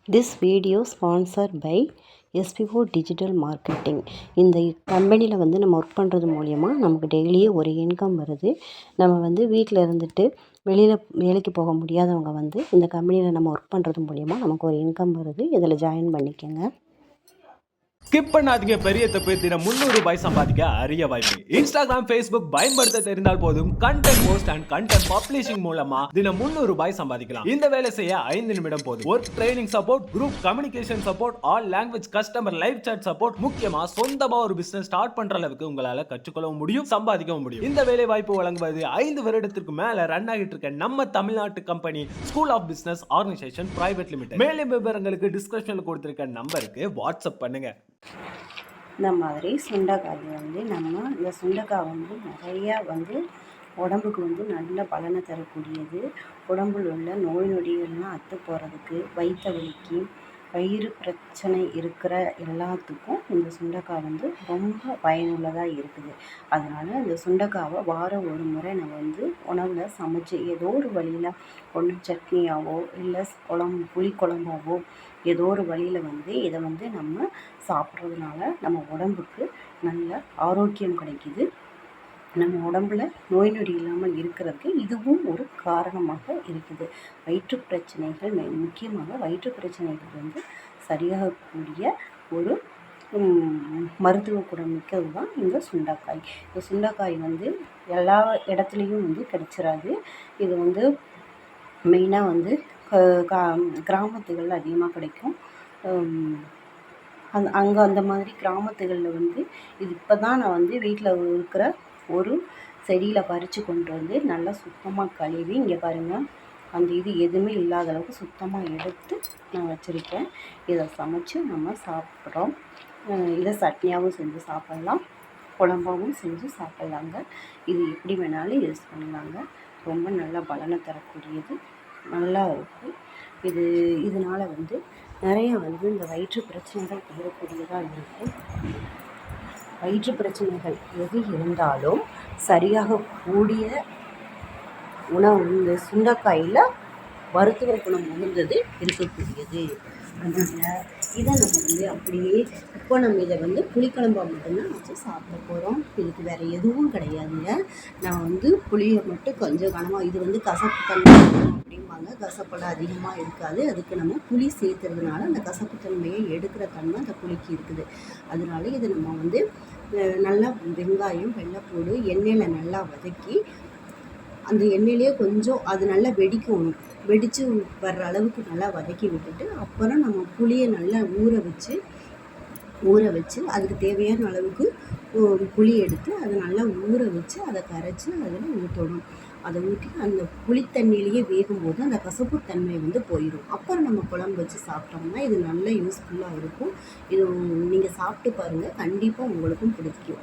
This video sponsored by SPO digital marketing. இந்த கம்பெனியில் நம்ம ஒர்க் பண்ணுறது மூலிமா நமக்கு டெய்லியே ஒரு இன்கம் வருது. நம்ம வீட்டில் இருந்துட்டு வெளியில் வேலைக்கு போக முடியாதவங்க இந்த கம்பெனியில் நம்ம ஒர்க் பண்ணுறது மூலிமா நமக்கு ஒரு இன்கம் வருது. இதில் ஜாயின் பண்ணிக்கோங்க. ஸ்கிப் பண்ணாதீங்க. பெரிய தப்பு. தினம் 300 ரூபாய் சம்பாதிக்க அரிய வாய்ப்பு. இன்ஸ்டாகிராம், ஃபேஸ்புக் பயன்படுத்த தெரிந்தால் போதும். Content post and content publishing மூலமா தினம் 300 ரூபாய் சம்பாதிக்கலாம். இந்த வேலை செய்ய 5 நிமிடம் போதும். Work training support, group communication support, all language customer live chat support, முக்கியமா சொந்தமா ஒரு பிசினஸ் ஸ்டார்ட் பண்ற அளவுக்கு உங்களால கற்றுக்கொள்ளவும் முடியும், சம்பாதிக்கவும் முடியும். இந்த வேலை வாய்ப்பு வழங்குவது 5 வருடத்திற்கு மேல ரன் ஆகிட்டு இருக்க நம்ம தமிழ்நாட்டு company school of business organisation private limited. மேலும் விவரங்களுக்கு டிஸ்கிரிப்ஷன்ல கொடுத்திருக்க நம்பருக்கு வாட்ஸ்அப் பண்ணுங்க. இந்த மாதிரி சுண்டைக்காய் நம்ம இந்த சுண்டைக்காய் நிறையா உடம்புக்கு நல்ல பலனை தரக்கூடியது. உடம்பில் உள்ள நோய் நொடிகள்லாம் அத்து போகிறதுக்கு, வயிற்று வலிக்கு, வயிறு பிரச்சனை இருக்கிற எல்லாத்துக்கும் இந்த சுண்டைக்காய் ரொம்ப பயனுள்ளதாக இருக்குது. அதனால் இந்த சுண்டைக்காவை வாரம் ஒரு முறை நம்ம உணவில் சமைச்சு ஏதோ ஒரு வழியில் ஒன்று சட்னியாவோ இல்லை புளி குழம்பாவோ ஏதோ ஒரு வழியில் இதை நம்ம சாப்பிட்றதுனால நம்ம உடம்புக்கு நல்ல ஆரோக்கியம் கிடைக்கிது. நம்ம உடம்புல நோய் நொடி இல்லாமல் இருக்கிறதுக்கு இதுவும் ஒரு காரணமாக இருக்குது. வயிற்று பிரச்சனைகள் முக்கியமாக வயிற்று பிரச்சனைகள் சரியாகக்கூடிய ஒரு மருத்துவ குணம் மிக்கது தான் இந்த சுண்டைக்காய். இந்த சுண்டைக்காய் எல்லா இடத்துலையும் கிடைச்சிடாது. இது மெயினாக கிராமத்துகளில் அதிகமாக கிடைக்கும். அங்கே அந்த மாதிரி கிராமத்துகளில் இது இப்போ தான் நான் வீட்டில் இருக்கிற ஒரு செடியில் பறித்து கொண்டு நல்லா சுத்தமாக கழுவி, இங்கே பாருங்கள், அந்த இது எதுவுமே இல்லாத அளவுக்கு சுத்தமாக எடுத்து நான் வச்சுருக்கேன். இதை சமைச்சு நம்ம சாப்பிட்றோம். இதை சட்னியாகவும் செஞ்சு சாப்பிட்லாம், குழம்பாகவும் செஞ்சு சாப்பிட்லாங்க. இது எப்படி வேணாலும் யூஸ் பண்ணலாங்க. ரொம்ப நல்ல பலனை தரக்கூடியது, நல்லா இருக்கும். இதனால் நிறைய இந்த வயிற்று பிரச்சனைகள் தீரக்கூடியதாக இருக்கும். வயிற்று பிரச்சனைகள் எது இருந்தாலும் சரியாக கூடிய உணவு இந்த சுண்டைக்காயில் மருத்துவ குணம் மிகுந்தது இருக்கக்கூடியது. அதனால் இதை நம்ம அப்படியே இப்போ நம்ம இதை புளிக்குழம்பா மட்டும்தான் வச்சு சாப்பிட போகிறோம். இதுக்கு வேறு எதுவும் கிடையாதுங்க. நான் புளியை மட்டும் கொஞ்சம் கனமாக, இது கசப்பு தன்மை அப்படிம்பாங்க, கசப்பெல்லாம் அதிகமாக இருக்காது. அதுக்கு நம்ம புளி சேர்த்துறதுனால அந்த கசப்பு தன்மையை எடுக்கிற தன்மை அந்த புளிக்கு இருக்குது. அதனால இதை நம்ம நல்லா வெங்காயம், வெள்ளைப்பூடு எண்ணெயில் நல்லா வதக்கி, அந்த எண்ணெயிலே கொஞ்சம் அது நல்லா வெடித்து வர்ற அளவுக்கு நல்லா வதக்கி விட்டுட்டு, அப்புறம் நம்ம புளியை நல்லா ஊற வச்சு அதுக்கு தேவையான அளவுக்கு புளி எடுத்து அதை நல்லா ஊற வச்சு அதை கரைச்சி அதில் ஊற்றணும். அதை ஊற்றி அந்த புளித்தண்ணியிலேயே வேகும்போது அந்த கசப்பு தன்மை போயிடும். அப்புறம் நம்ம குழம்பு வச்சு சாப்பிட்டோம்னா இது நல்ல யூஸ்ஃபுல்லாக இருக்கும். இது நீங்கள் சாப்பிட்டு பாருங்கள், கண்டிப்பாக உங்களுக்கும் பிடிக்கும்.